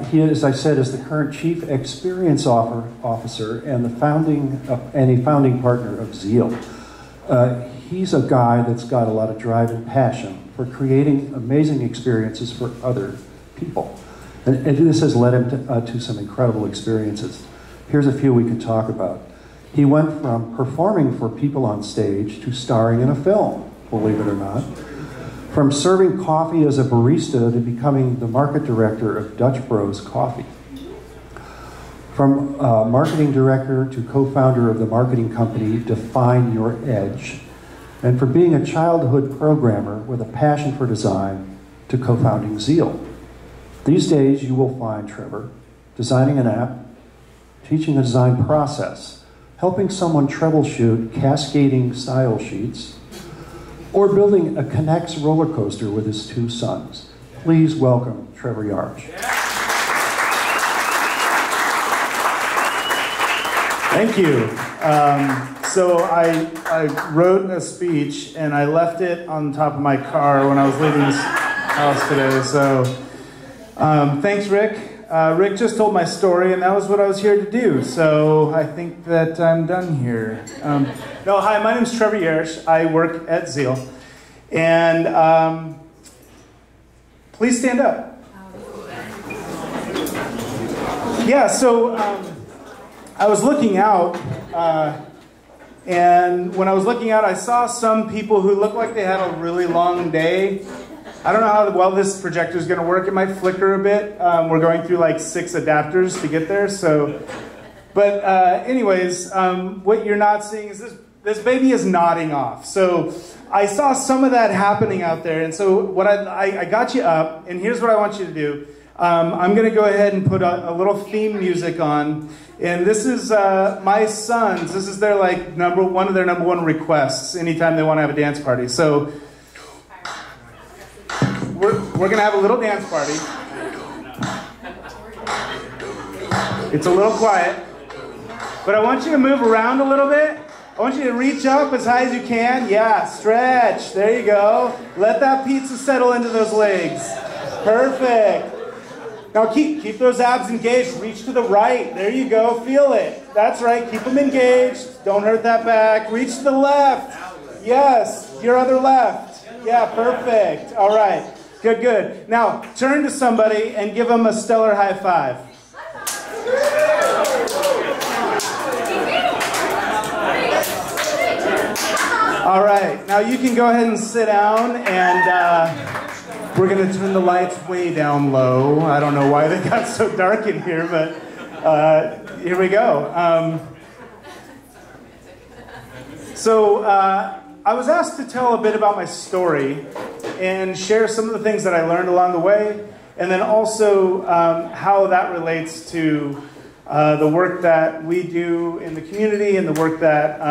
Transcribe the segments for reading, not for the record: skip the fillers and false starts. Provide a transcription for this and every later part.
He, as I said, is the current Chief Experience Officer and a founding partner of Zeal. He's a guy that's got a lot of drive and passion for creating amazing experiences for other people. And this has led him to some incredible experiences. Here's a few we could talk about. He went from performing for people on stage to starring in a film, believe it or not. From serving coffee as a barista to becoming the market director of Dutch Bros Coffee. From marketing director to co-founder of the marketing company Define Your Edge. And from being a childhood programmer with a passion for design to co-founding Zeal. These days you will find Trever designing an app, teaching the design process, helping someone troubleshoot cascading style sheets, or building a Connects roller coaster with his 2 sons. Please welcome Trever Yarrish. Thank you. So I wrote a speech and I left it on top of my car when I was leaving this house today. So thanks, Rick. Rick just told my story, and that was what I was here to do. So I think that I'm done here. Hi, my name's Trever Yarrish. I work at Zeal. And please stand up. Yeah, so I was looking out, and when I was looking out, I saw some people who looked like they had a really long day. I don't know how well this projector is going to work. It might flicker a bit. We're going through like 6 adapters to get there. So, but anyways, what you're not seeing is this baby is nodding off. So I saw some of that happening out there. And so what I got you up, and here's what I want you to do. I'm going to go ahead and put a little theme music on. And this is my sons. This is their one of their number 1 requests anytime they want to have a dance party. So we're going to have a little dance party. It's a little quiet. But I want you to move around a little bit. I want you to reach up as high as you can. Yeah, stretch. There you go. Let that pizza settle into those legs. Perfect. Now keep those abs engaged. Reach to the right. There you go. Feel it. That's right. Keep them engaged. Don't hurt that back. Reach to the left. Yes. Your other left. Yeah, perfect. All right. Good, good. Now turn to somebody and give them a stellar high five. All right. Now you can go ahead and sit down, and we're going to turn the lights way down low. I don't know why they got so dark in here, but here we go. So I was asked to tell a bit about my story and share some of the things that I learned along the way, and then also how that relates to the work that we do in the community and the work that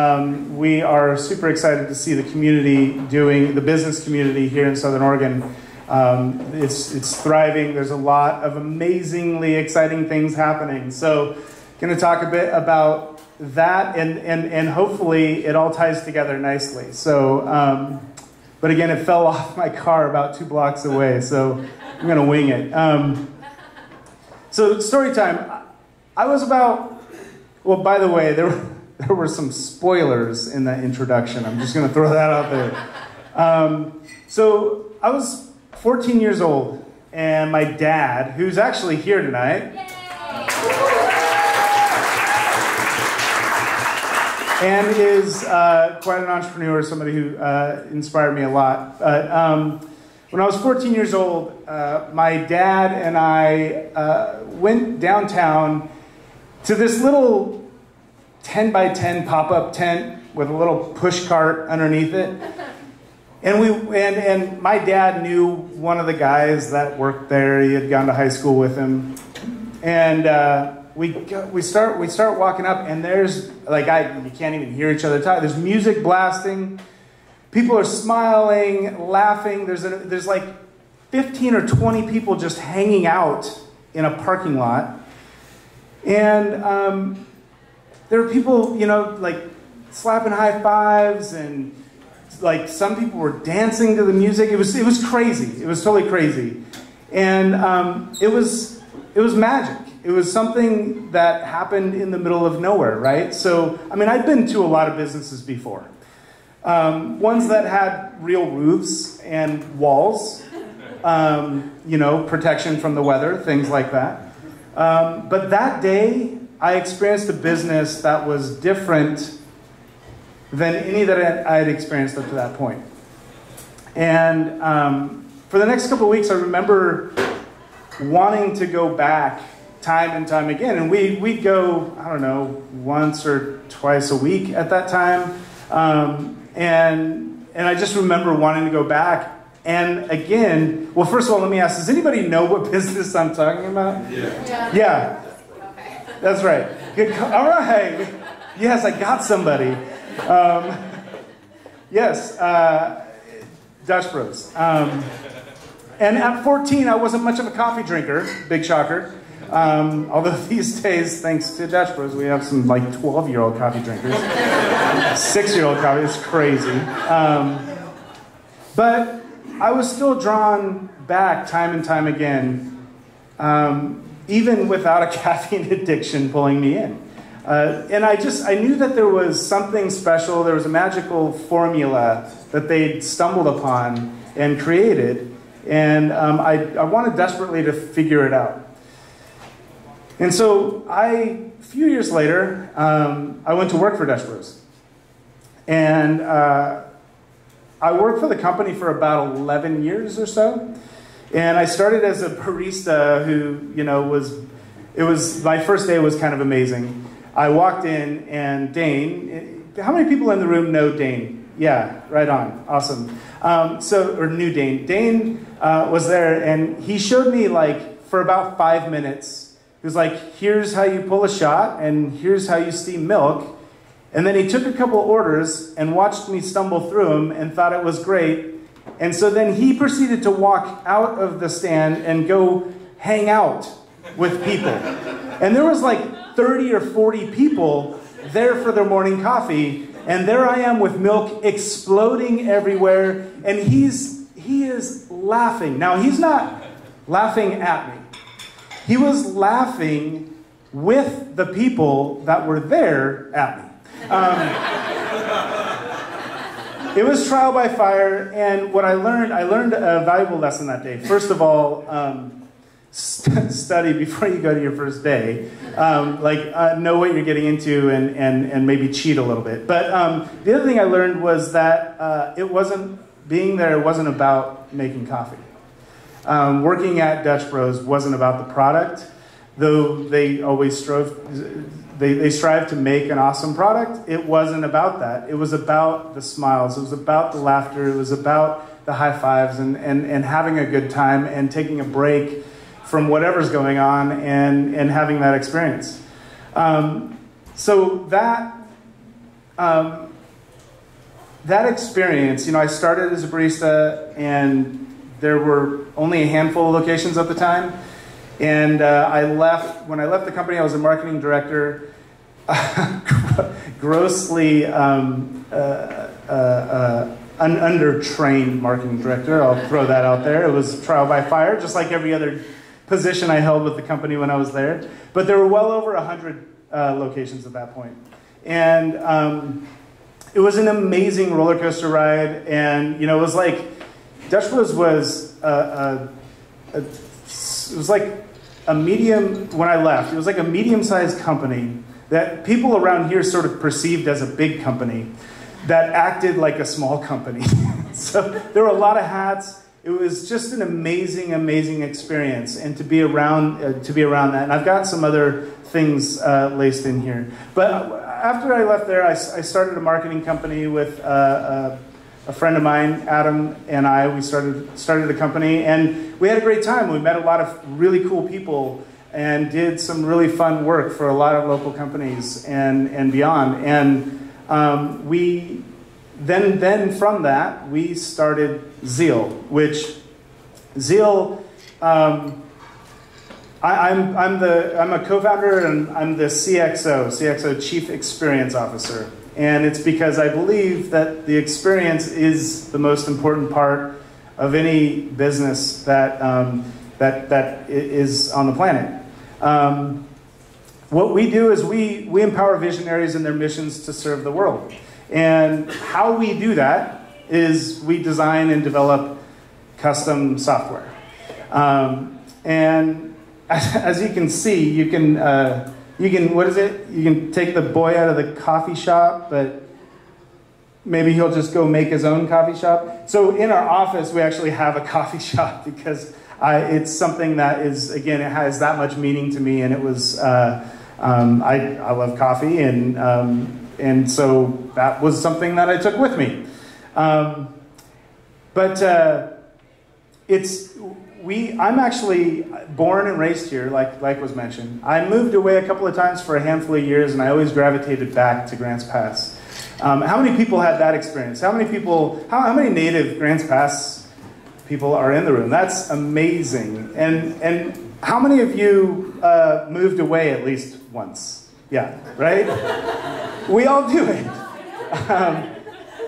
we are super excited to see the community doing, the business community here in Southern Oregon. It's thriving. There's a lot of amazingly exciting things happening. So going to talk a bit about that, and hopefully it all ties together nicely. So, but again, it fell off my car about 2 blocks away, so I'm going to wing it. So story time. I was about, well, by the way, there were some spoilers in that introduction. I'm just going to throw that out there. So I was 14 years old, and my dad, who's actually here tonight, and is quite an entrepreneur, somebody who inspired me a lot. But when I was 14 years old, my dad and I went downtown to this little 10 by 10 pop-up tent with a little push cart underneath it. And my dad knew one of the guys that worked there. He had gone to high school with him. And we start walking up, and there's you can't even hear each other talk. There's music blasting. People are smiling, laughing. There's like 15 or 20 people just hanging out in a parking lot. And there were people, slapping high fives, and some people were dancing to the music. It was crazy. It was totally crazy. And it was was magic. It was something that happened in the middle of nowhere, right? So, I mean, I'd been to a lot of businesses before. Ones that had real roofs and walls, you know, protection from the weather, things like that. But that day, I experienced a business that was different than any that I had experienced up to that point. And for the next couple of weeks, I remember wanting to go back time and time again. And we'd go, I don't know, once or twice a week at that time. And I just remember wanting to go back. And again, well, first of all, let me ask, does anybody know what business I'm talking about? Yeah. Okay. That's right. Good. All right. Yes, I got somebody. Yes, Dutch Bros. And at 14, I wasn't much of a coffee drinker. Big shocker. Although these days, thanks to Dutch Bros, we have some like 12-year-old coffee drinkers. 6-year-old coffee, it's crazy. But I was still drawn back time and time again, even without a caffeine addiction pulling me in. And I knew that there was something special, there was a magical formula that they'd stumbled upon and created, and I wanted desperately to figure it out. And so a few years later, I went to work for Dutch Bros. And I worked for the company for about 11 years or so. And I started as a barista who, you know, my first day was kind of amazing. I walked in and Dane, how many people in the room know Dane? Yeah, right on, awesome. Or knew Dane. Dane was there and he showed me like for about 5 minutes. He was like, here's how you pull a shot and here's how you steam milk. And then he took a couple orders and watched me stumble through them and thought it was great. And so then he proceeded to walk out of the stand and go hang out with people. And there was like 30 or 40 people there for their morning coffee. And there I am with milk exploding everywhere. And he is laughing. Now, he's not laughing at me. He was laughing with the people that were there at me. It was trial by fire, and what I learned a valuable lesson that day. First of all, study before you go to your first day. Know what you're getting into and maybe cheat a little bit. But the other thing I learned was that being there wasn't about making coffee. Working at Dutch Bros wasn't about the product, though they always they strive to make an awesome product. It wasn't about that. It was about the smiles. It was about the laughter. It was about the high fives and having a good time and taking a break from whatever's going on and having that experience. So that experience, you know, I started as a barista and there were only a handful of locations at the time. And when I left the company, I was a marketing director, grossly undertrained marketing director. I'll throw that out there. It was trial by fire, just like every other position I held with the company when I was there. But there were well over 100 locations at that point. And it was an amazing roller coaster ride. And, you know, it was like, Dutch Bros was it was like a medium, when I left, it was like a medium-sized company that people around here sort of perceived as a big company that acted like a small company. So there were a lot of hats. It was just an amazing, amazing experience, and to be around that. And I've got some other things laced in here. But after I left there, I started a marketing company with a friend of mine, Adam, and we started a company, and we had a great time. We met a lot of really cool people and did some really fun work for a lot of local companies and beyond. And we then from that we started Zeal, which Zeal. I'm a co-founder and I'm the CXO, Chief Experience Officer. And it's because I believe that the experience is the most important part of any business that is on the planet. What we do is we empower visionaries in their missions to serve the world. And how we do that is we design and develop custom software. And as you can see, you can, what is it? You can take the boy out of the coffee shop, but maybe he'll just go make his own coffee shop. So in our office, we actually have a coffee shop because it's something that is, again, it has that much meaning to me, and it was, I love coffee, and so that was something that I took with me. I'm actually born and raised here, like was mentioned. I moved away a couple of times for a handful of years, and I always gravitated back to Grants Pass. How many people had that experience? How many people, how many native Grants Pass people are in the room? That's amazing. And how many of you moved away at least once? Yeah, right? We all do it.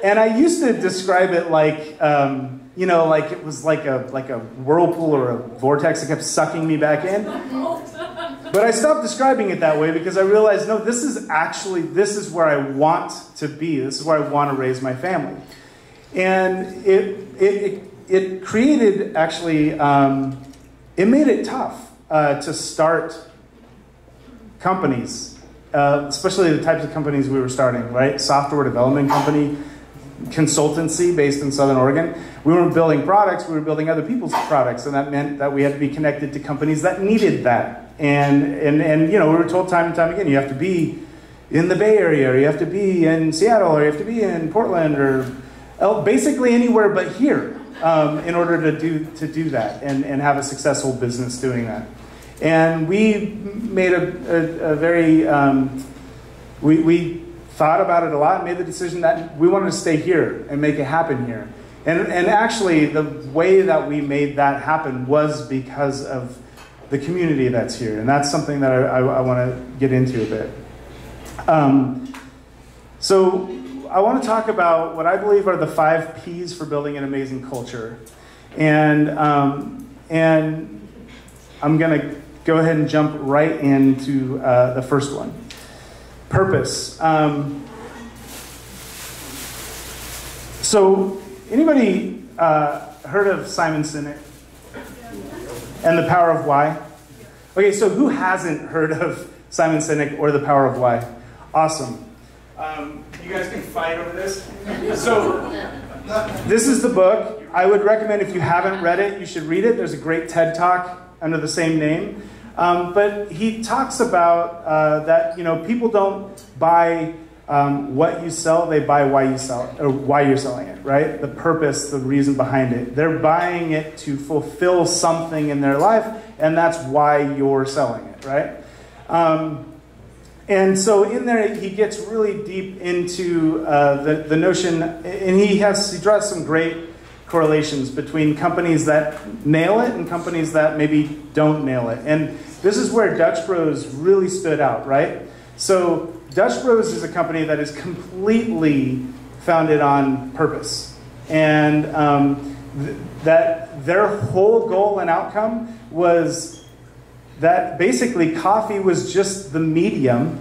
And I used to describe it like, you know, like it was like a whirlpool or a vortex that kept sucking me back in. But I stopped describing it that way because I realized, no, this is where I want to be. This is where I want to raise my family. And it created, actually, it made it tough to start companies, especially the types of companies we were starting, right? Software development company, consultancy based in Southern Oregon. We weren't building products, we were building other people's products, and that meant that we had to be connected to companies that needed that. And you know, we were told time and time again, you have to be in the Bay Area, or you have to be in Seattle, or you have to be in Portland, or basically anywhere but here, in order to do that and have a successful business doing that. And we made a very, we thought about it a lot and made the decision that we wanted to stay here and make it happen here. And actually, the way that we made that happen was because of the community that's here. And that's something that I want to get into a bit. So I want to talk about what I believe are the 5 Ps for building an amazing culture. And I'm going to go ahead and jump right into the first one. Purpose. So anybody heard of Simon Sinek and The Power of Why? Okay, so who hasn't heard of Simon Sinek or The Power of Why? Awesome. You guys can fight over this. So this is the book. I would recommend, if you haven't read it, you should read it. There's a great TED Talk under the same name. But he talks about that, you know, people don't buy what you sell, they buy why you sell it, or why you're selling it, right? The purpose, the reason behind it. They're buying it to fulfill something in their life, and that's why you're selling it, right? And so in there, he gets really deep into the notion, and he draws some great correlations between companies that nail it and companies that maybe don't nail it. And this is where Dutch Bros really stood out, right? So Dutch Bros is a company that is completely founded on purpose. And that their whole goal and outcome was that basically coffee was just the medium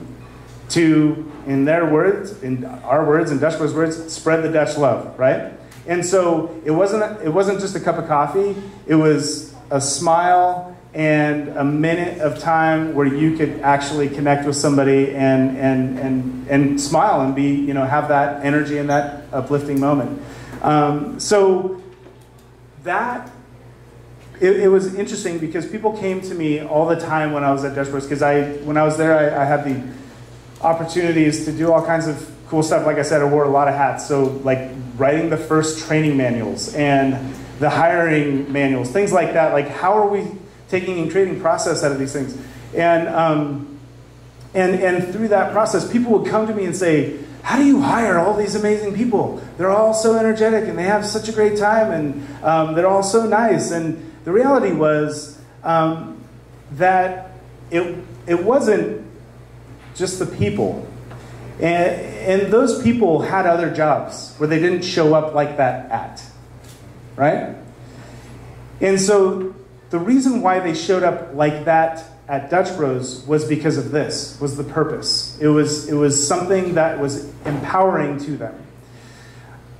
to, in their words, in our words, in Dutch Bros words, spread the Dutch love, right? And so it wasn't just a cup of coffee, it was a smile and a minute of time where you could actually connect with somebody and smile and be, you know, have that energy and that uplifting moment. So that, it was interesting because people came to me all the time when I was at Dutch Bros, because when I was there, I had the opportunities to do all kinds of cool stuff. Like I said, I wore a lot of hats. So like writing the first training manuals and the hiring manuals, things like that. Like, how are we taking and creating process out of these things? And through that process, people would come to me and say, how do you hire all these amazing people? They're all so energetic and they have such a great time, and they're all so nice. And the reality was that it wasn't just the people. And those people had other jobs where they didn't show up like that at, right? And so the reason why they showed up like that at Dutch Bros was because of this, was the purpose. It was something that was empowering to them.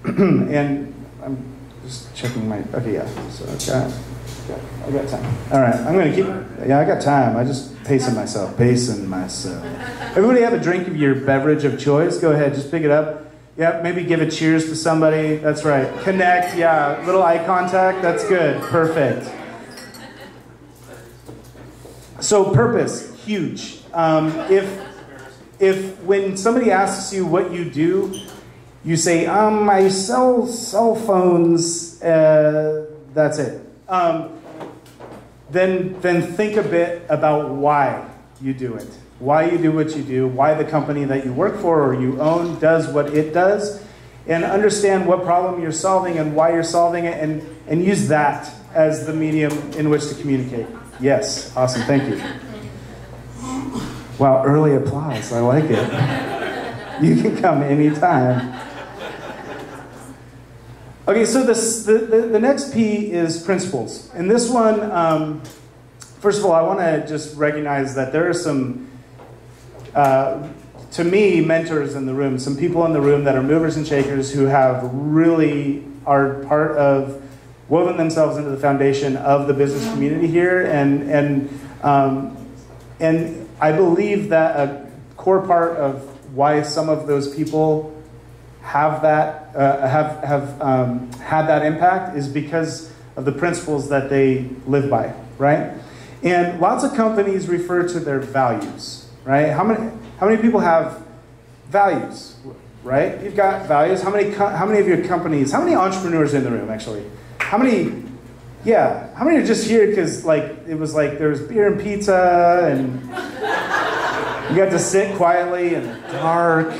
And I'm just checking my, okay, yeah, so I got time. All right, I'm gonna keep, yeah, I got time. I just pacing myself. Everybody have a drink of your beverage of choice. Go ahead, just pick it up. Yeah, maybe give a cheers to somebody. That's right. Connect, yeah, little eye contact. That's good, perfect. So purpose, huge. If when somebody asks you what you do, you say, I sell cell phones, that's it. Then think a bit about why you do it. Why you do what you do, why the company that you work for or you own does what it does, and understand what problem you're solving and why you're solving it, and use that as the medium in which to communicate. Yes, awesome, thank you. Wow, early applause, I like it. You can come anytime. Okay, so the next P is principles. And this one, first of all, I want to just recognize that there are some, to me, mentors in the room, some people in the room that are movers and shakers who have really are part of, woven themselves into the foundation of the business community here. And I believe that a core part of why some of those people have that had that impact is because of the principles that they live by, right? And lots of companies refer to their values, right? How many people have values, right? You've got values. How many of your companies? How many entrepreneurs are in the room actually? How many? Yeah, how many are just here because it was like there was beer and pizza and you got to sit quietly in the dark.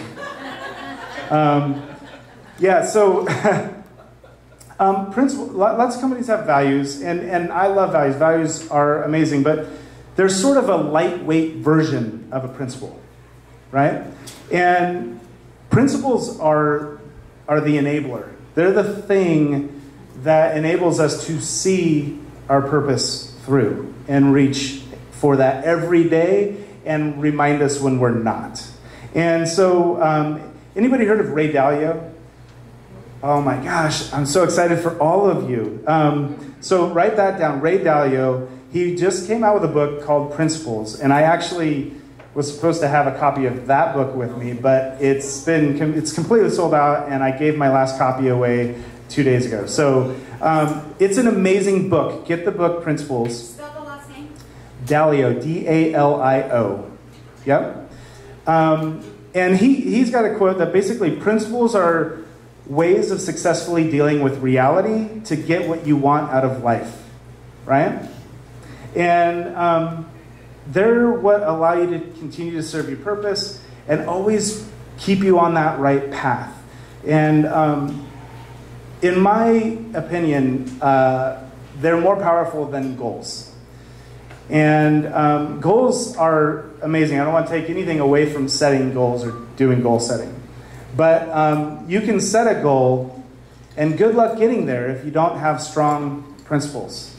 Yeah, so lots of companies have values, and I love values. Values are amazing, but they're sort of a lightweight version of a principle, right? And principles are the enabler. They're the thing that enables us to see our purpose through and reach for that every day and remind us when we're not. And so, anybody heard of Ray Dalio? Oh my gosh, I'm so excited for all of you. So write that down, Ray Dalio. He just came out with a book called Principles, and I actually was supposed to have a copy of that book with me, but it's completely sold out, and I gave my last copy away 2 days ago. So it's an amazing book. Get the book, Principles. Spell the last name. Dalio, D-A-L-I-O. Yep. And he's got a quote that basically principles are ways of successfully dealing with reality to get what you want out of life, right? And they're what allow you to continue to serve your purpose and always keep you on that right path. And in my opinion, they're more powerful than goals. And goals are amazing. I don't want to take anything away from setting goals or doing goal setting. But you can set a goal, and good luck getting there if you don't have strong principles.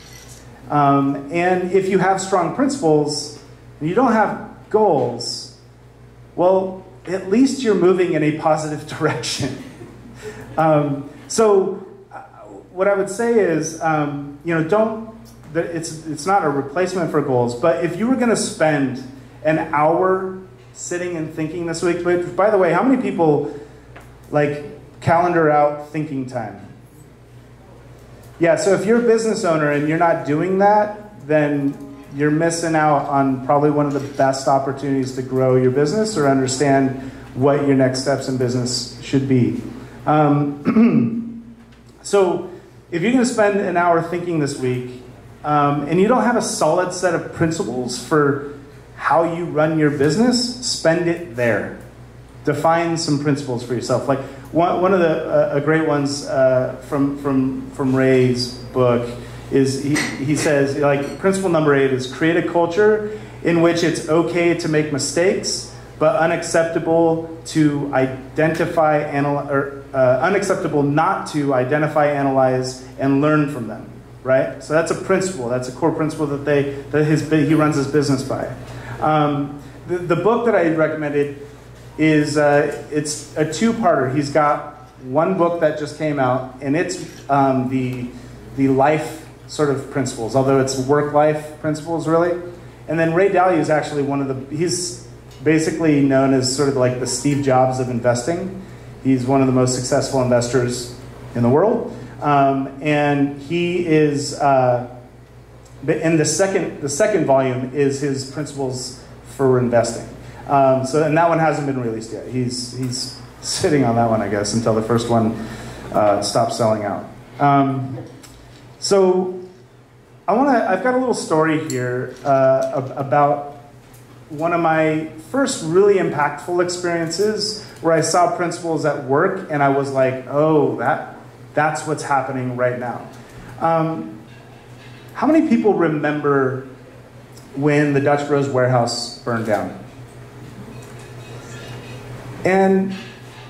And if you have strong principles and you don't have goals, well, at least you're moving in a positive direction. So what I would say is, it's not a replacement for goals, but if you were going to spend an hour sitting and thinking this week, but by the way, how many people calendar out thinking time? Yeah, so if you're a business owner and you're not doing that, then you're missing out on probably one of the best opportunities to grow your business or understand what your next steps in business should be. So if you're going to spend an hour thinking this week, and you don't have a solid set of principles for how you run your business, spend it there. Define some principles for yourself. Like one of the great ones from Ray's book is he says, principle number 8 is create a culture in which it's okay to make mistakes, but unacceptable to unacceptable not to identify, analyze, and learn from them. right? So that's a principle. That's a core principle that he runs his business by. The book that I recommended is it's a two-parter. He's got one book that just came out, and it's the life sort of principles, although it's work-life principles, really. And then Ray Dalio is actually he's basically known as sort of like the Steve Jobs of investing. He's one of the most successful investors in the world. And he is, and the second volume is his principles for investing. And that one hasn't been released yet. He's sitting on that one, I guess, until the first one stops selling out. So I've got a little story here about one of my first really impactful experiences where I saw principles at work, and I was like, oh, that's what's happening right now. How many people remember when the Dutch Bros warehouse burned down? And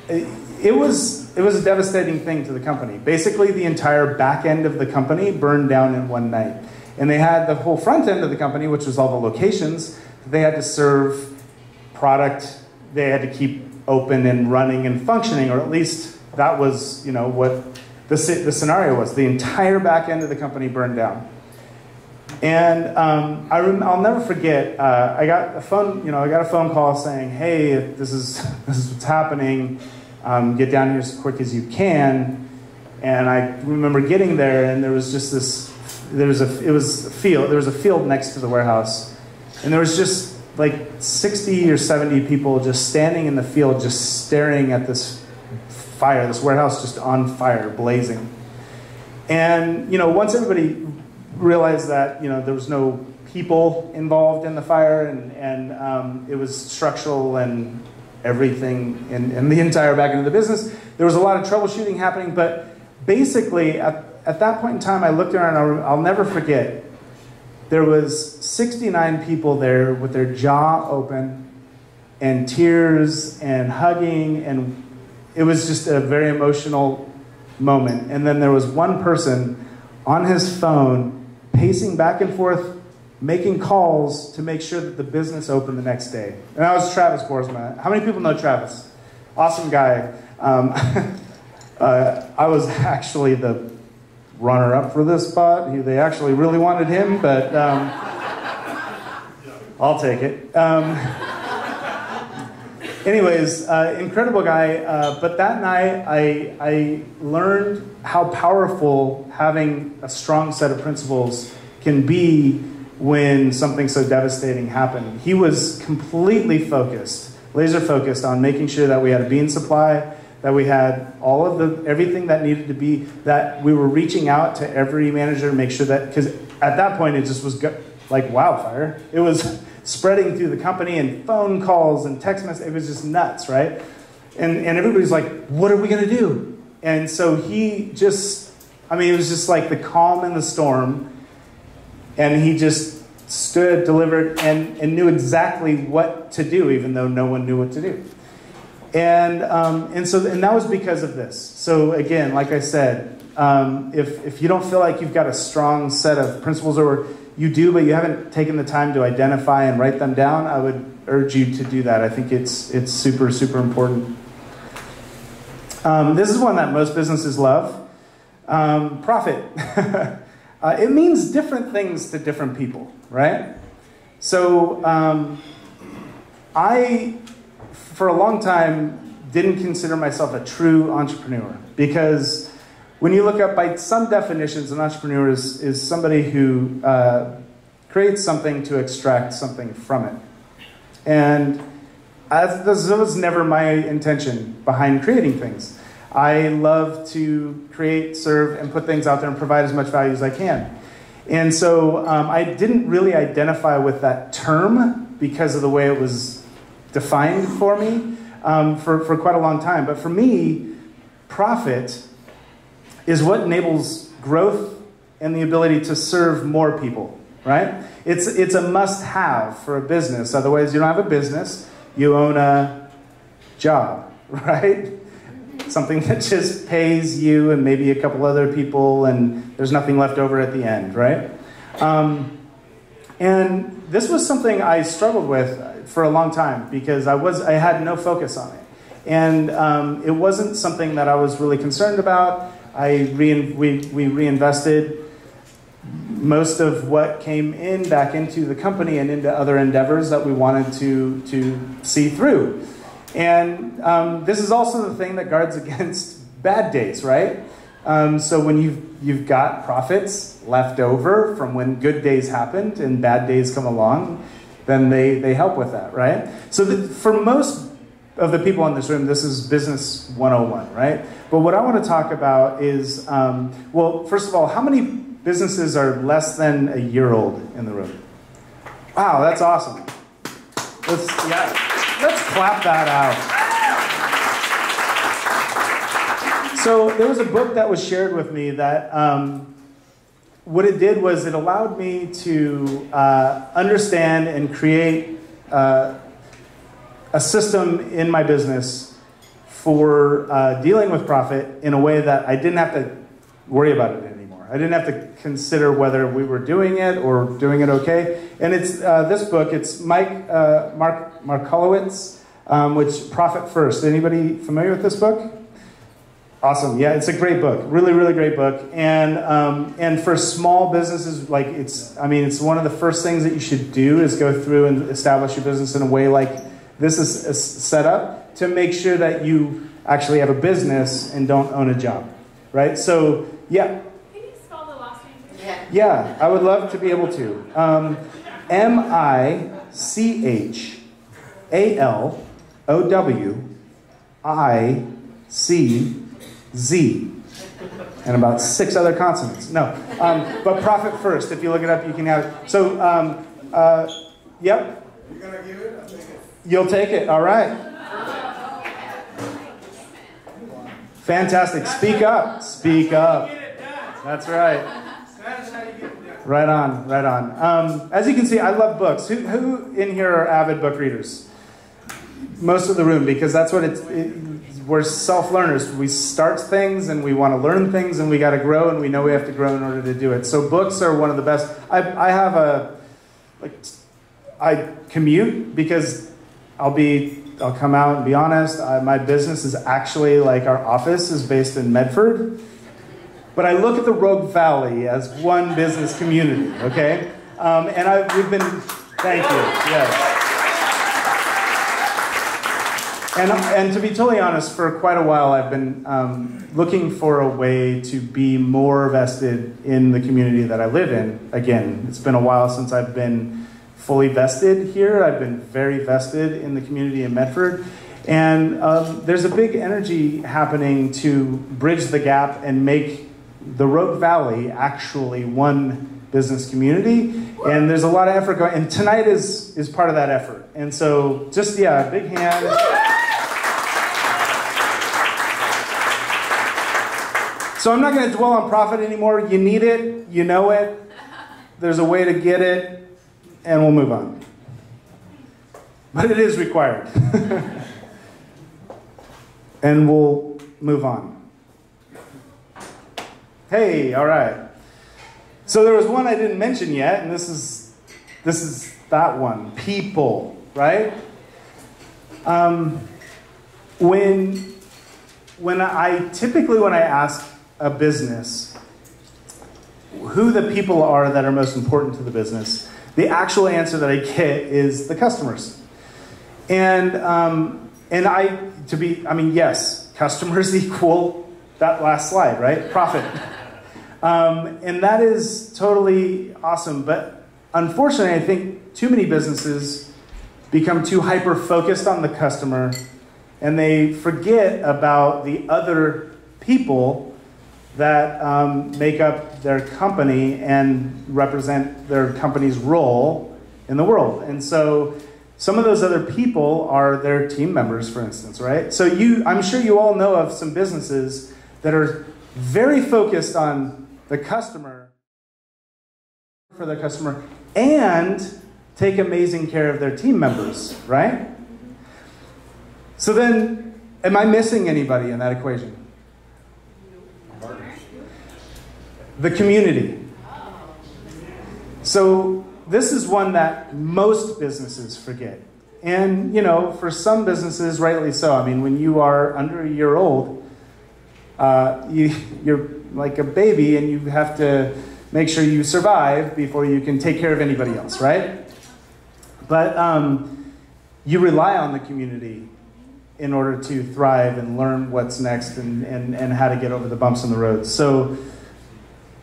it was a devastating thing to the company. Basically, the entire back end of the company burned down in one night. And they had the whole front end of the company, which was all the locations. They had to serve product. They had to keep open and running and functioning, or at least that was, what the scenario was. The entire back end of the company burned down. And I'll never forget. I got a phone call saying, "Hey, this is what's happening. Get down here as quick as you can." And I remember getting there, and there was just this. There was a field next to the warehouse, and there was just like 60 or 70 people just standing in the field, just staring at this fire, this warehouse just on fire, blazing. And once everybody realized that there was no people involved in the fire, and it was structural and everything in the entire back end of the business, there was a lot of troubleshooting happening. But basically, at that point in time, I looked around, and I'll never forget, there was 69 people there with their jaw open and tears and hugging, and it was just a very emotional moment. And then there was one person on his phone pacing back and forth, making calls to make sure that the business opened the next day. And that was Travis Boersma. How many people know Travis? Awesome guy. I was actually the runner-up for this spot. They actually really wanted him, but I'll take it. Anyways, incredible guy. But that night, I learned how powerful having a strong set of principles can be when something so devastating happened. He was completely focused, laser focused on making sure that we had a bean supply, that we had everything that needed to be, that we were reaching out to every manager to make sure that, because at that point it just was like wildfire. It was spreading through the company, and phone calls and text messages. It was just nuts, right? And everybody's like, what are we going to do? And so he just, it was just like the calm in the storm. And he just stood, delivered, and knew exactly what to do, even though no one knew what to do. And that was because of this. So again, like I said, if you don't feel like you've got a strong set of principles, or you do, but you haven't taken the time to identify and write them down, I would urge you to do that. I think it's super, super important. This is one that most businesses love. Profit. It means different things to different people, right? So I, for a long time, didn't consider myself a true entrepreneur, because when you look up, by some definitions, an entrepreneur is somebody who creates something to extract something from it. And this was never my intention behind creating things. I love to create, serve, and put things out there and provide as much value as I can. And so I didn't really identify with that term because of the way it was defined for me for quite a long time. But for me, profit is what enables growth and the ability to serve more people, right? It's a must-have for a business. Otherwise, you don't have a business. You own a job, right? something that just pays you and maybe a couple other people, and there's nothing left over at the end, right? And this was something I struggled with for a long time because I had no focus on it. And it wasn't something that I was really concerned about. We reinvested most of what came in back into the company and into other endeavors that we wanted to see through. And this is also the thing that guards against bad days, right? So when you've got profits left over from when good days happened and bad days come along, then they help with that, right? So for most of the people in this room, this is business 101, right? But what I want to talk about is, well, first of all, how many businesses are less than a year old in the room? Wow, that's awesome. Let's clap that out. So there was a book that was shared with me that what it did was it allowed me to understand and create a system in my business for dealing with profit in a way that I didn't have to worry about it anymore. I didn't have to consider whether we were doing it or doing it okay. And it's this book. It's Mark Markolowitz, which Profit First. Anybody familiar with this book? Awesome. Yeah, it's a great book. Really, really great book. And for small businesses, like it's one of the first things that you should do is go through and establish your business in a way like this is set up to make sure that you actually have a business and don't own a job, right? So, yeah. Can you spell the last name? Yeah, I would love to be able to. MICHALOWICZ and about 6 other consonants. No, but Profit First. If you look it up, you can have it. So, yep. You're gonna give it? I'll take it. You'll take it. All right. Fantastic. Speak up. Speak up. That's right. Right on. Right on. As you can see, I love books. Who in here are avid book readers? Most of the room, because that's what we're self-learners. We start things and we want to learn things and we got to grow and we know we have to grow in order to do it. So books are one of the best. I commute because I'll come out and be honest. My business is actually our office is based in Medford, but I look at the Rogue Valley as one business community. Okay, we've been. Thank you. Yes. And to be totally honest, for quite a while I've been looking for a way to be more vested in the community that I live in. Again, it's been a while since I've been fully vested here. I've been very vested in the community in Medford. And there's a big energy happening to bridge the gap and make the Rogue Valley actually one business community. And there's a lot of effort going, and tonight is part of that effort. And so just, yeah, big hand. So I'm not going to dwell on profit anymore. You need it, you know it. There's a way to get it. And we'll move on. But it is required. And we'll move on. Hey, all right. So there was one I didn't mention yet, and this is that one. People, right? When I ask a business who the people are that are most important to the business, the actual answer that I get is the customers. Yes, customers equal that last slide, right? Profit. And that is totally awesome. But unfortunately, I think too many businesses become too hyper-focused on the customer and they forget about the other people that make up their company and represent their company's role in the world. And so some of those other people are their team members, for instance, right? So I'm sure you all know of some businesses that are very focused on the customer, for their customer, and take amazing care of their team members, right? So then Am I missing anybody in that equation? The community. So this is one that most businesses forget. And, you know, for some businesses, rightly so. I mean, when you are under a year old, you're like a baby and you have to make sure you survive before you can take care of anybody else, right? But you rely on the community in order to thrive and learn what's next and how to get over the bumps in the road. So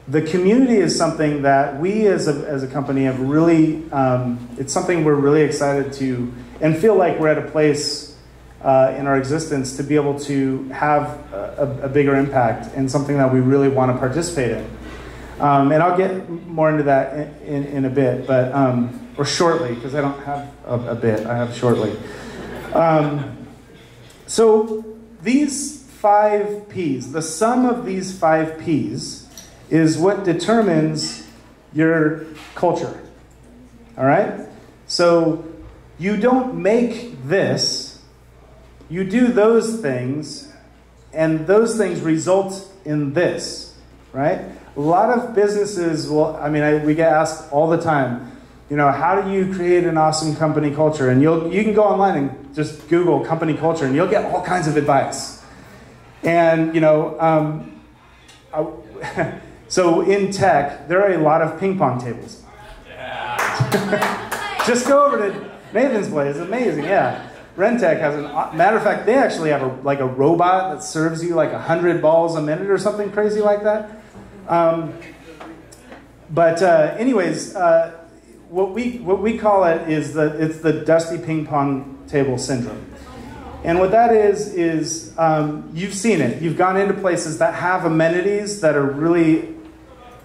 the community is something that we as a company have really, it's something we're really excited to, and feel like we're at a place in our existence to be able to have a bigger impact and something that we really want to participate in. And I'll get more into that in a bit, but or shortly, because I don't have a bit, I have shortly. So these 5 Ps, the sum of these 5 Ps is what determines your culture, all right? So you don't make this, you do those things, and those things result in this, right? A lot of businesses will, I mean, we get asked all the time, you know, how do you create an awesome company culture? And you can go online and just Google company culture and you'll get all kinds of advice. And, you know, so in tech, there are a lot of ping pong tables. Yeah. Just go over to Nathan's place, it's amazing, yeah. Rentech has matter of fact, they actually have a robot that serves you like 100 balls a minute or something crazy like that. Anyways, what we call it is it's the dusty ping pong table syndrome. And what that is you've seen it. You've gone into places that have amenities that are really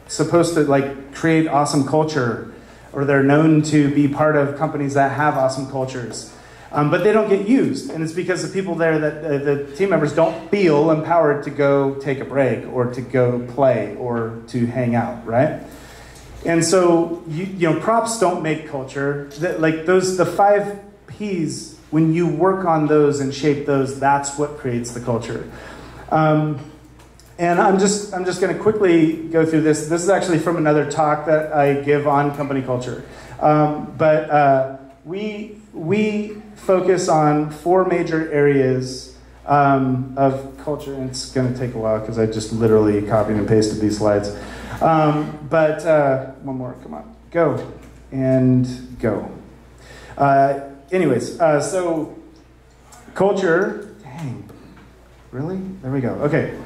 supposed to like create awesome culture, or they're known to be part of companies that have awesome cultures. But they don't get used, and it's because the people there, that the team members don't feel empowered to go take a break or to go play or to hang out, right? And so, you know, props don't make culture. Like the 5 Ps, when you work on those and shape those, that's what creates the culture. And I'm just going to quickly go through this. This is actually from another talk that I give on company culture. We focus on 4 major areas of culture, and it's going to take a while because I just literally copied and pasted these slides. One more, come on, go, and go. So culture, dang, really? There we go, okay.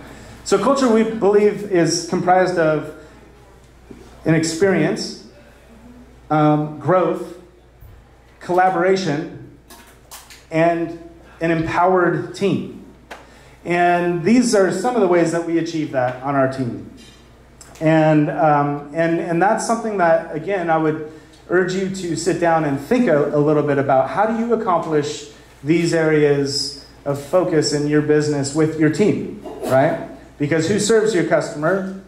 So culture, we believe, is comprised of an experience, growth, collaboration, and an empowered team. And these are some of the ways that we achieve that on our team. And that's something that, again, I would urge you to sit down and think a little bit about. How do you accomplish these areas of focus in your business with your team, right? Because who serves your customer?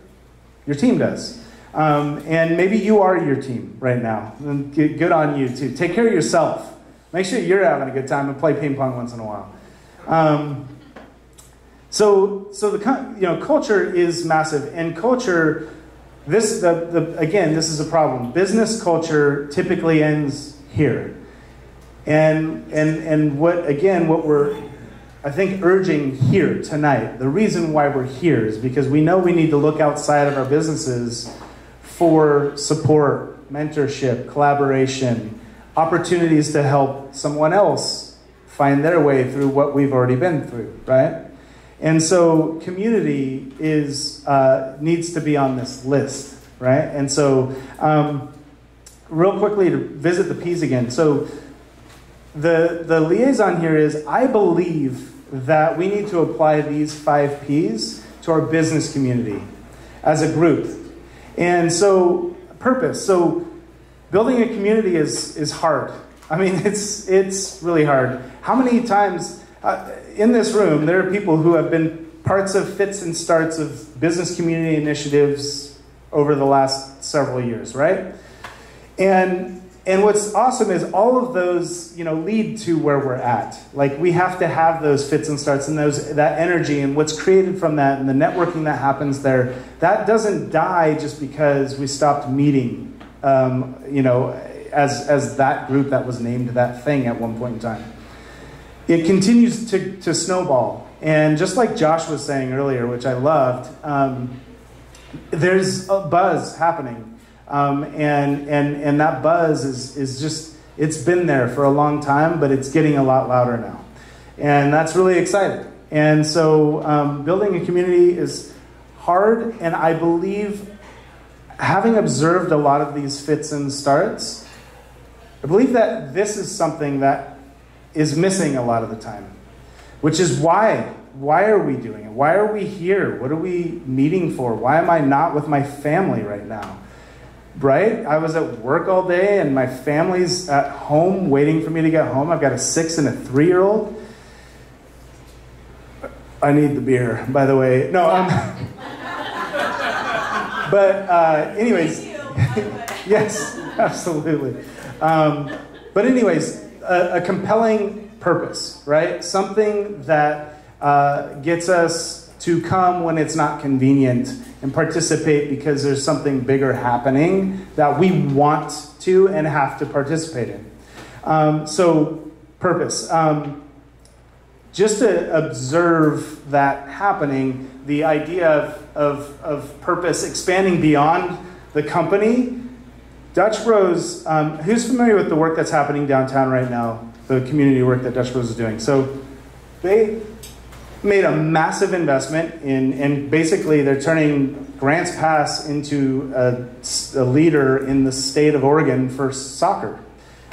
Your team does. And maybe you are your team right now. And good on you, too. Take care of yourself. Make sure you're having a good time and play ping pong once in a while. So the culture is massive, and culture. Again, this is a problem. Business culture typically ends here, and what we're, I think, urging here tonight. The reason why we're here is because we know we need to look outside of our businesses for support, mentorship, collaboration, opportunities to help someone else find their way through what we've already been through, right? And so community needs to be on this list, right? And so real quickly to visit the P's again. So the liaison here is, I believe that we need to apply these 5 Ps to our business community as a group. And so purpose. So building a community is hard. I mean, it's really hard. How many times in this room, there are people who have been parts of fits and starts of business community initiatives over the last several years, right? And And what's awesome is all of those, lead to where we're at. Like, we have to have those fits and starts and that energy and what's created from that and the networking that happens there. That doesn't die just because we stopped meeting, as that group that was named that thing at one point in time. It continues to snowball. And just like Josh was saying earlier, which I loved, there's a buzz happening. And that buzz is just, it's been there for a long time, but it's getting a lot louder now. And that's really exciting. And so building a community is hard, and I believe, having observed a lot of these fits and starts, I believe that this is something that is missing a lot of the time, which is why are we doing it? Why are we here? What are we meeting for? Why am I not with my family right now? Right? I was at work all day and my family's at home waiting for me to get home. I've got a 6 and a 3-year-old. I need the beer, by the way. No, but anyways, yes, absolutely. But anyways, a compelling purpose, right? Something that gets us to come when it's not convenient and participate because there's something bigger happening that we want to and have to participate in. So purpose. Just to observe that happening, the idea of purpose expanding beyond the company. Dutch Bros, who's familiar with the work that's happening downtown right now, the community work that Dutch Bros is doing? So they made a massive investment and basically they're turning Grants Pass into a leader in the state of Oregon for soccer.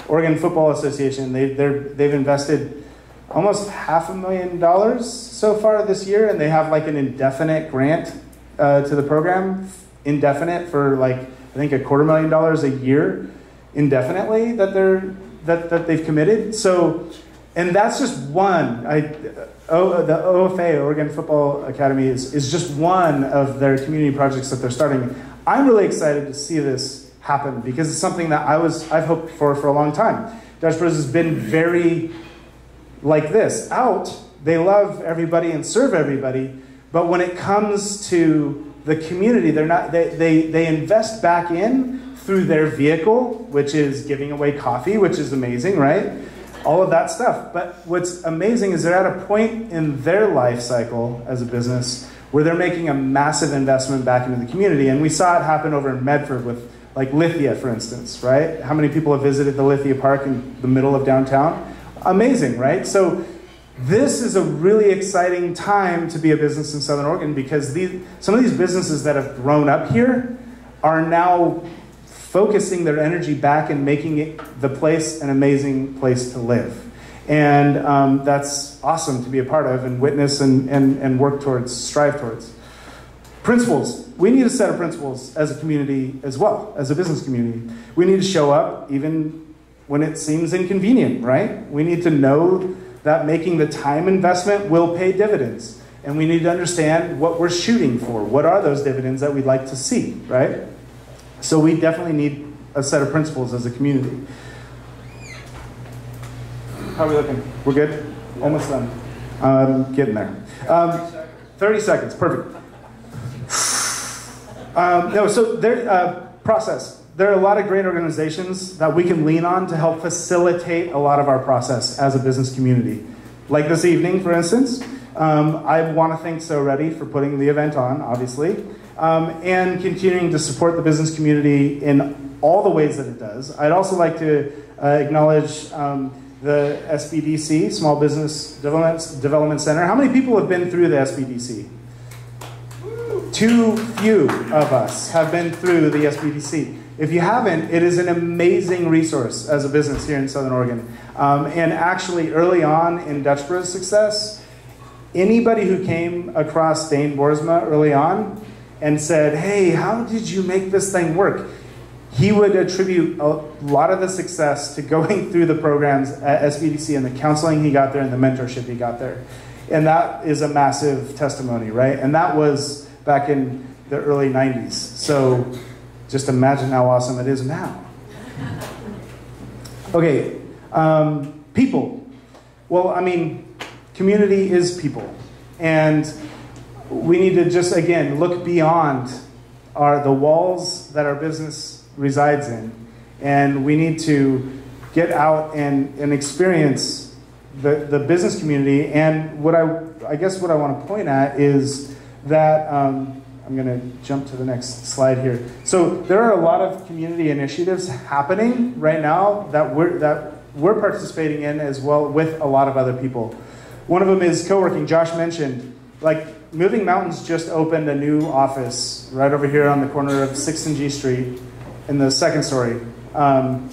Oregon Football Association, they've invested almost $500,000 so far this year, and they have like an indefinite grant to the program, indefinite for like, I think $250,000 a year indefinitely that they've committed. So, and that's just one. The OFA, Oregon Football Academy, is just one of their community projects that they're starting. I'm really excited to see this happen because it's something that I've hoped for a long time. Dutch Bros has been very like this. They love everybody and serve everybody, but when it comes to the community, they invest back in through their vehicle, which is giving away coffee, which is amazing, right? All of that stuff. But what's amazing is they're at a point in their life cycle as a business where they're making a massive investment back into the community. And we saw it happen over in Medford with like Lithia, for instance, right? How many people have visited the Lithia Park in the middle of downtown? Amazing, right? So this is a really exciting time to be a business in Southern Oregon because some of these businesses that have grown up here are now focusing their energy back and making the place an amazing place to live. And that's awesome to be a part of and witness and work towards, strive towards. Principles. We need a set of principles as a community as well, as a business community. We need to show up even when it seems inconvenient, right? We need to know that making the time investment will pay dividends. And we need to understand what we're shooting for. What are those dividends that we'd like to see, right? So we definitely need a set of principles as a community. How are we looking? We're good? Almost done. Getting there. 30 seconds, perfect. Process. There are a lot of great organizations that we can lean on to help facilitate a lot of our process as a business community. Like this evening, for instance, I want to thank SOREDI for putting the event on, obviously, and continuing to support the business community in all the ways that it does. I'd also like to acknowledge the SBDC, Small Business Development Center. How many people have been through the SBDC? Too few of us have been through the SBDC. If you haven't, it is an amazing resource as a business here in Southern Oregon. And actually, early on in Dutch Bros' success, anybody who came across Dane Boersma early on and said, hey, how did you make this thing work? He would attribute a lot of the success to going through the programs at SBDC and the counseling he got there and the mentorship he got there. And that is a massive testimony, right? And that was back in the early 90s. So just imagine how awesome it is now. Okay, people. Well, I mean, community is people. And we need to just, again, look beyond the walls that our business resides in. And we need to get out and experience the business community. And what I guess what I want to point at is that, I'm going to jump to the next slide here. So there are a lot of community initiatives happening right now that we're participating in as well with a lot of other people. One of them is co-working. Josh mentioned, like, Moving Mountains just opened a new office right over here on the corner of 6th and G Street in the second story. And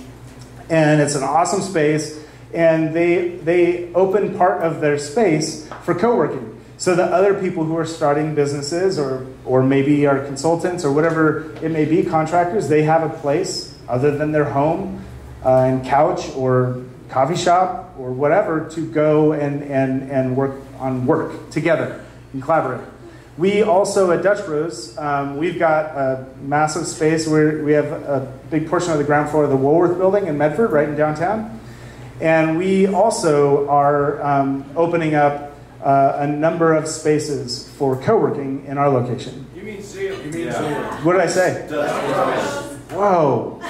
it's an awesome space. And they open part of their space for co-working. So that other people who are starting businesses or maybe are consultants or whatever it may be, contractors, they have a place other than their home and couch or coffee shop or whatever to go and work on work together and collaborate. We also at Dutch Bros, we've got a massive space where we have a big portion of the ground floor of the Woolworth building in Medford, right in downtown. And we also are opening up a number of spaces for co-working in our location. You mean Zeal? You mean Zeal? What did I say? Whoa.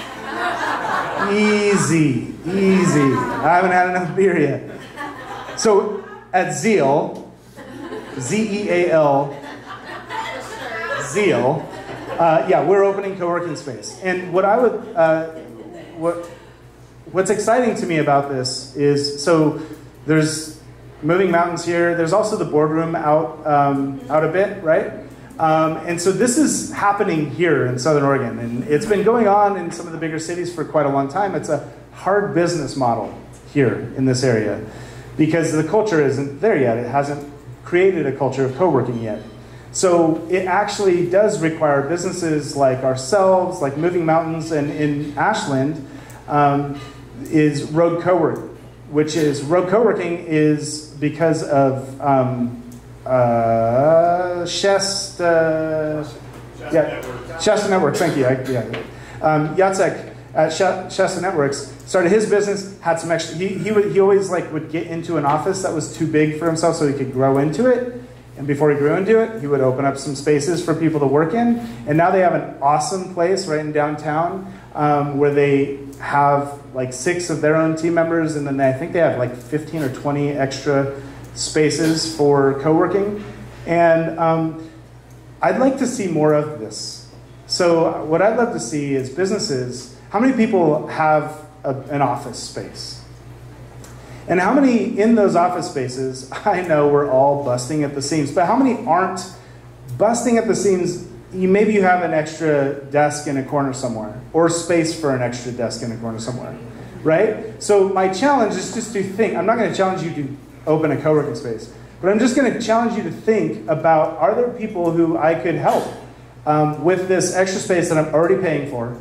Easy, easy. I haven't had enough beer yet. So at Zeal, Z-E-A-L, Zeal, yeah, we're opening co-working space. And what I would, what's exciting to me about this is, so there's Moving Mountains here. There's also the boardroom out a bit, right? And so this is happening here in Southern Oregon, and it's been going on in some of the bigger cities for quite a long time. It's a hard business model here in this area because the culture isn't there yet. It hasn't created a culture of co-working yet. So it actually does require businesses like ourselves, like Moving Mountains, and in Ashland is Road Co-work, which is Road Co-working is because of Shasta Networks. Thank you. Jacek at Shasta Networks started his business. Had some extra. He always would get into an office that was too big for himself, so he could grow into it. And before he grew into it, he would open up some spaces for people to work in. And now they have an awesome place right in downtown where they have 6 of their own team members, and then I think they have 15 or 20 extra spaces for co-working. And I'd like to see more of this. So what I'd love to see is businesses. How many people have an office space? And how many in those office spaces, I know we're all busting at the seams, but how many aren't busting at the seams? Maybe you have an extra desk in a corner somewhere, or space for an extra desk in a corner somewhere, right? So my challenge is just to think. I'm not going to challenge you to open a co-working space, but I'm just going to challenge you to think about, are there people who I could help with this extra space that I'm already paying for?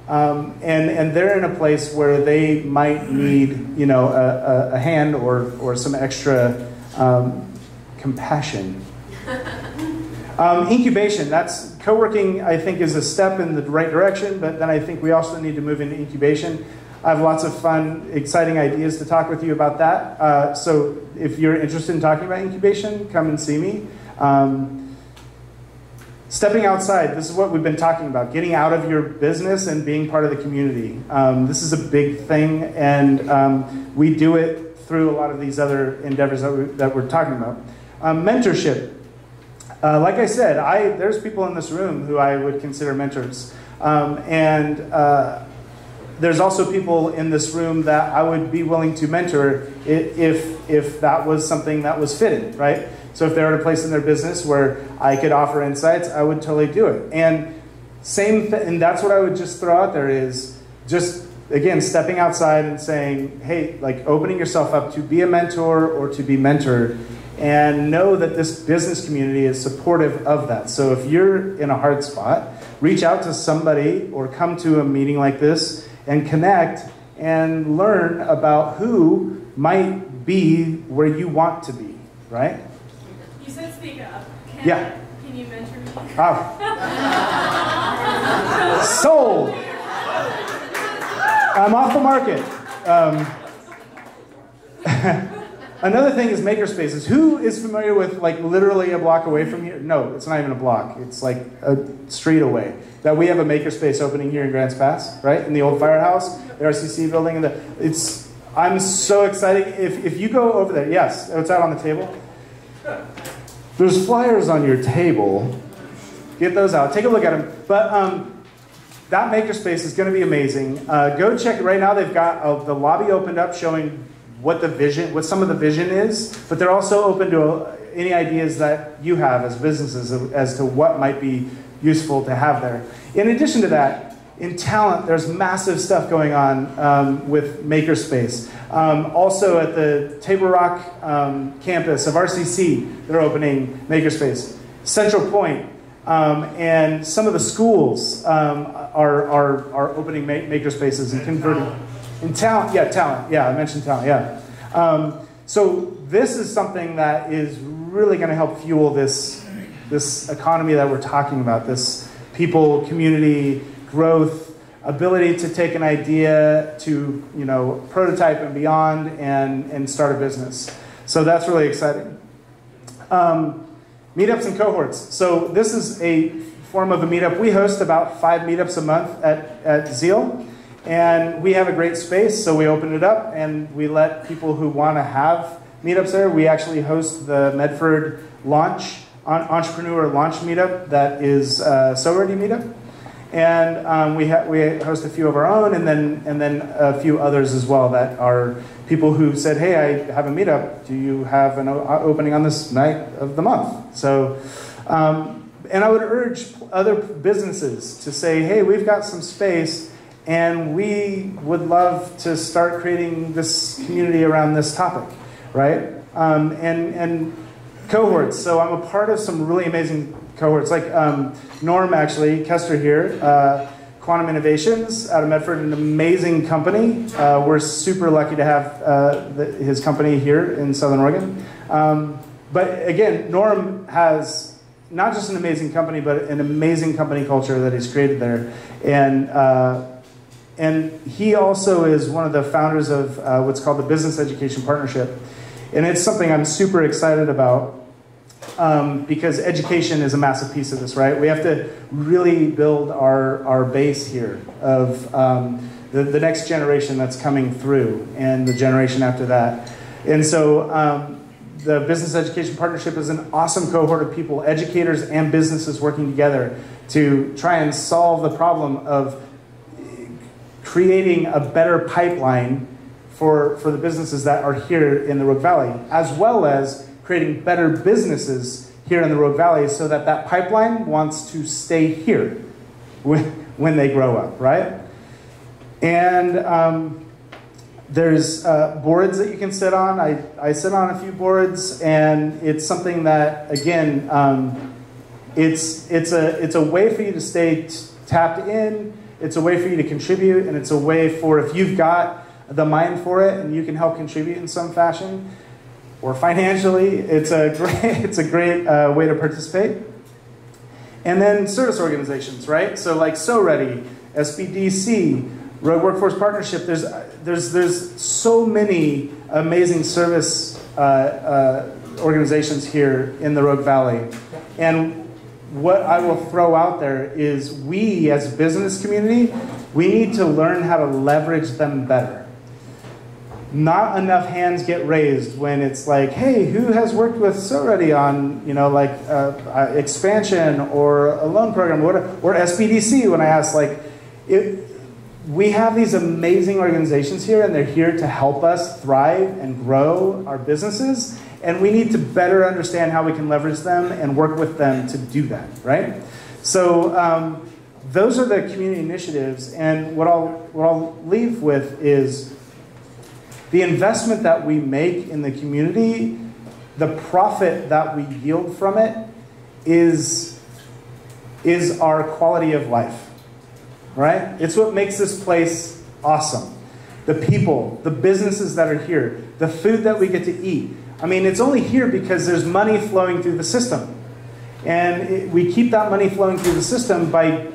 And they're in a place where they might need, a hand or some extra compassion. Incubation, that's co-working, I think, is a step in the right direction, but then I think we also need to move into incubation. I have lots of fun, exciting ideas to talk with you about that. So if you're interested in talking about incubation, come and see me. Stepping outside, this is what we've been talking about, getting out of your business and being part of the community. This is a big thing, and we do it through a lot of these other endeavors that we're talking about. Mentorship. Like I said, there's people in this room who I would consider mentors. There's also people in this room that I would be willing to mentor if that was something that was fitting, right? So if they're at a place in their business where I could offer insights, I would totally do it. And and that's what I would just throw out there is just, again, stepping outside and saying, hey, opening yourself up to be a mentor or to be mentored, and know that this business community is supportive of that. So if you're in a hard spot, reach out to somebody or come to a meeting like this and connect and learn about who might be where you want to be, right? You said speak up. Yeah. Can you mentor me? Oh. Sold. I'm off the market. Another thing is makerspaces. Who is familiar with like literally a block away from here? No, it's not even a block. It's like a street away. That we have a makerspace opening here in Grants Pass, right? In the old firehouse, the RCC building. I'm so excited. If you go over there, yes, it's out on the table. There's flyers on your table. Get those out. Take a look at them. But that makerspace is going to be amazing. Go check it right now. They've got the lobby opened up, showing what some of the vision is. But they're also open to any ideas that you have as businesses as to what might be useful to have there. In addition to that, in talent, there's massive stuff going on with Makerspace. Also at the Table Rock campus of RCC, they're opening Makerspace. Central Point and some of the schools are opening Makerspaces and converting. In talent, yeah, I mentioned talent, yeah. So this is something that is really going to help fuel this economy that we're talking about, this people, community, growth, ability to take an idea to prototype and beyond and start a business. So that's really exciting. Meetups and cohorts. So this is a form of a meetup. We host about 5 meetups a month at Zeal. And we have a great space, so we open it up and we let people who want to have meetups there. We actually host the Medford Entrepreneur Launch Meetup that is SOREDI Meetup. And we host a few of our own, and then a few others as well that are people who said, hey, I have a meetup. Do you have an opening on this night of the month? So, and I would urge other businesses to say, hey, we've got some space, and we would love to start creating this community around this topic, right? And cohorts. So I'm a part of some really amazing cohorts, like Norm, actually, Kester here, Quantum Innovations out of Medford, an amazing company. We're super lucky to have his company here in Southern Oregon. But again, Norm has not just an amazing company, but an amazing company culture that he's created there. And he also is one of the founders of what's called the Business Education Partnership. And it's something I'm super excited about. Because education is a massive piece of this, right? We have to really build our base here of the next generation that's coming through and the generation after that. And so the Business Education Partnership is an awesome cohort of people, educators and businesses working together to try and solve the problem of creating a better pipeline for the businesses that are here in the Rogue Valley, as well as creating better businesses here in the Rogue Valley so that that pipeline wants to stay here when they grow up, right? And there's boards that you can sit on. I sit on a few boards, and it's something that, again, it's a way for you to stay tapped in. It's a way for you to contribute, and it's a way for, if you've got the mind for it and you can help contribute in some fashion, or financially, it's a great way to participate. And then service organizations, right? So like SOREDI, SBDC, Rogue Workforce Partnership. There's so many amazing service organizations here in the Rogue Valley. And what I will throw out there is we, as a business community, we need to learn how to leverage them better. Not enough hands get raised when it's like, hey, who has worked with SOREDI on, expansion or a loan program, or SBDC? When I ask, we have these amazing organizations here, and they're here to help us thrive and grow our businesses, and we need to better understand how we can leverage them and work with them to do that, right? So those are the community initiatives, and what I'll leave with is the investment that we make in the community, the profit that we yield from it is our quality of life, right? It's what makes this place awesome. The people, the businesses that are here, the food that we get to eat. I mean, it's only here because there's money flowing through the system. And we keep that money flowing through the system by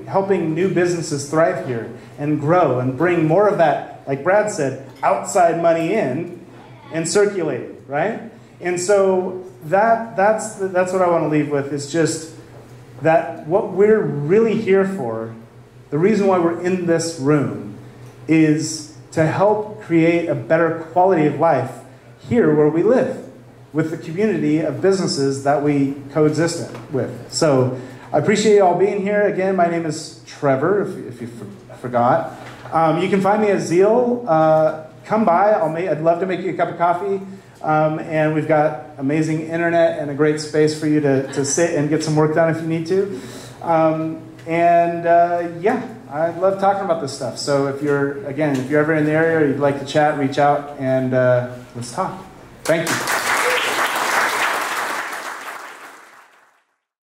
helping new businesses thrive here and grow and bring more of that like Brad said, outside money in and circulating, right? And so that's what I want to leave with, is just that what we're really here for, the reason why we're in this room, is to help create a better quality of life here where we live, with the community of businesses that we coexist with. So I appreciate you all being here. Again, my name is Trevor, if you forgot. You can find me at Zeal. Come by. I'd love to make you a cup of coffee. And we've got amazing internet and a great space for you to sit and get some work done if you need to. Yeah, I love talking about this stuff. So if you're ever in the area or you'd like to chat, reach out and let's talk. Thank you.